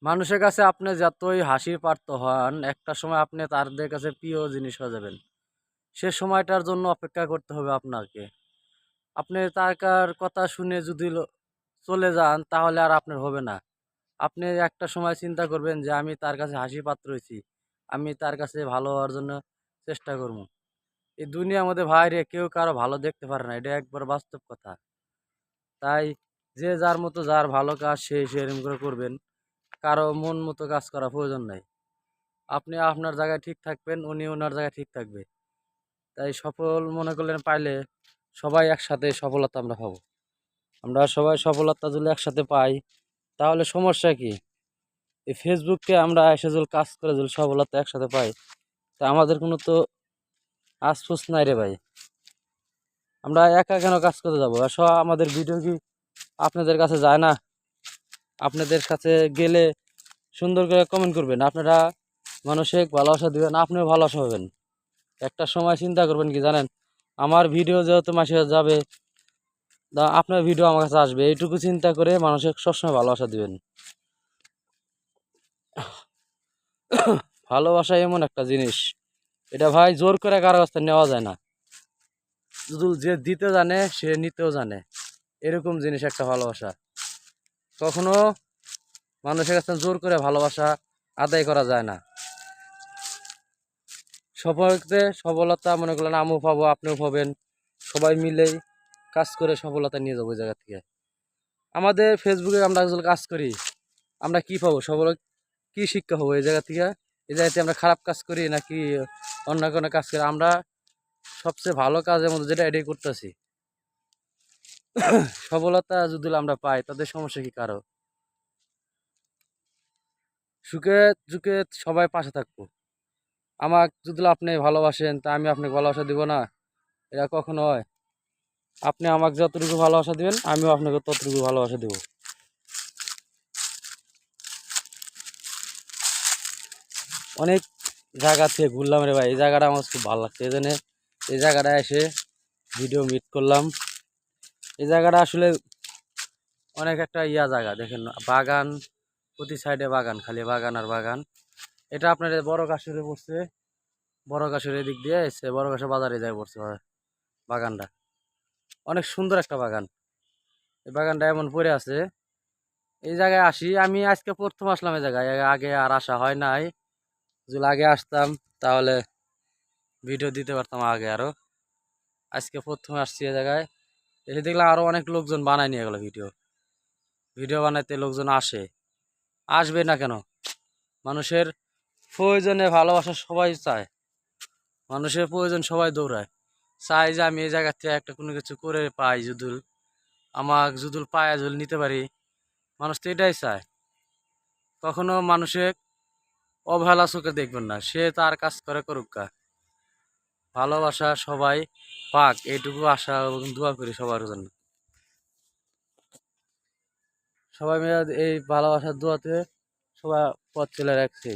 মানুষের কাছে আপনি যতই হাসির পাত্র হন, একটা সময় আপনি তাদের কাছে প্রিয় জিনিস হয়ে যাবেন। সে সময়টার জন্য অপেক্ষা করতে হবে আপনাকে। আপনি তার কথা শুনে যদি চলে যান, তাহলে আর আপনার হবে না। আপনি একটা সময় চিন্তা করবেন যে আমি তার কাছে হাসির পাত্র হইছি। আমি তার কাছে ভালো হওয়ার জন্য চেষ্টা করব। এই দুনিয়ার মধ্যে ভাইরে কেউ কারো ভালো দেখতে পারে না। এটা একবার বাস্তব কথা। তাই যে যার মতো যার ভালো কাজ সে সেরকম করে করবেন। কারো মন মতো কাজ করা প্রয়োজন নাই। আপনি আপনার জায়গায় ঠিক থাকবেন, উনি ওনার জায়গায় ঠিক থাকবে। তাই সফল মনে করলেন পাইলে সবাই একসাথে সফলতা আমরা পাবো। আমরা সবাই সফলতা যদি একসাথে পাই, তাহলে সমস্যা কি? এই ফেসবুককে আমরা এসে যদি কাজ করে যদি সফলতা একসাথে পাই, তা আমাদের কোনো তো আফসোস নাই রে ভাই। আমরা একা কেন কাজ করতে যাবো? আমাদের ভিডিও কি আপনাদের কাছে যায় না? আপনাদের কাছে গেলে সুন্দর করে কমেন্ট করবেন, আপনারা মানুষের ভালোবাসা দিবেন, আপনিও ভালোবাসা পাবেন। একটা সময় চিন্তা করবেন কি জানেন, আমার ভিডিও যেহেতু মাসে যাবে, আপনার ভিডিও আমার কাছে আসবে, এইটুকু চিন্তা করে মানুষের সবসময় ভালোবাসা দিবেন। ভালোবাসা এমন একটা জিনিস, এটা ভাই জোর করে কারো কাছ থেকে নেওয়া যায় না। শুধু যে দিতে জানে সে নিতেও জানে, এরকম জিনিস একটা ভালোবাসা। কখনো মানুষের কাছে জোর করে ভালোবাসা আদায় করা যায় না। সফলতে সফলতা মনে করলেন আমিও পাবো, আপনিও পাবেন, সবাই মিলেই কাজ করে সফলতা নিয়ে যাবো ওই জায়গা থেকে। আমাদের ফেসবুকে আমরা যদি কাজ করি, আমরা কি পাবো? সফল কি শিক্ষা হবো এই জায়গা থেকে? এই জায়গাতে আমরা খারাপ কাজ করি নাকি অন্য কোনো কাজ করি? আমরা সবচেয়ে ভালো কাজের মধ্যে যেটা এটাই করতেছি। সফলতা যদি আমরা পাই, তাদের সমস্যা কি কারো? সুখে দুঃখে সবাই পাশে থাকবো। আমাকে যদি আপনি ভালোবাসেন, তা আমি আপনাকে ভালোবাসা দিব না? এটা কখনো হয়? আপনি আমাকে যতটুকু ভালোবাসা দিবেন, আমিও আপনাকে ততটুকু ভালোবাসা দেব। অনেক জায়গা থেকে ঘুরলাম রে ভাই, এই জায়গাটা আমার খুব ভালো লাগছে। এই জন্য এই জায়গাটা এসে ভিডিও মিট করলাম। এই জায়গাটা আসলে অনেক একটা জায়গা, দেখেন বাগান, প্রতি সাইডে বাগান, খালি বাগান আর বাগান। এটা আপনার বড় কাশুরে পড়ছে, বড় কাশুরের দিক দিয়ে এসে বড় কাশু বাজারে যায় পড়ছে বাগানটা। অনেক সুন্দর একটা বাগান। এই বাগানটা এমন পড়ে আছে। এই জায়গায় আসি আমি আজকে প্রথম আসলাম এই জায়গায়, আগে আর আসা হয় নাই। যদি আগে আসতাম তাহলে ভিডিও দিতে পারতাম আগে আরো। আজকে প্রথম আসছি এই জায়গায়, এসে দেখলাম আরো অনেক লোকজন বানায় নিয়ে গেলো ভিডিও। ভিডিও বানাইতে লোকজন আসবে না কেন? মানুষের প্রয়োজনে ভালোবাসা সবাই চায়, মানুষের প্রয়োজন সবাই দৌড়ায়, চাই যে আমি এই জায়গা থেকে একটা কোনো কিছু করে পাই, যদুল আমার যদুল পায়া যদি নিতে পারি। মানুষ তো এটাই চায়। কখনো মানুষের অবহেলা চোখে দেখবেন না, সে তার কাজ করে করুক গা। ভালোবাসা সবাই পাক, এইটুকু আশা এবং দোয়া করি সবার জন্য। সবাই মিলে এই ভালোবাসার দোয়াতে সবাই পথ চলে রাখছে।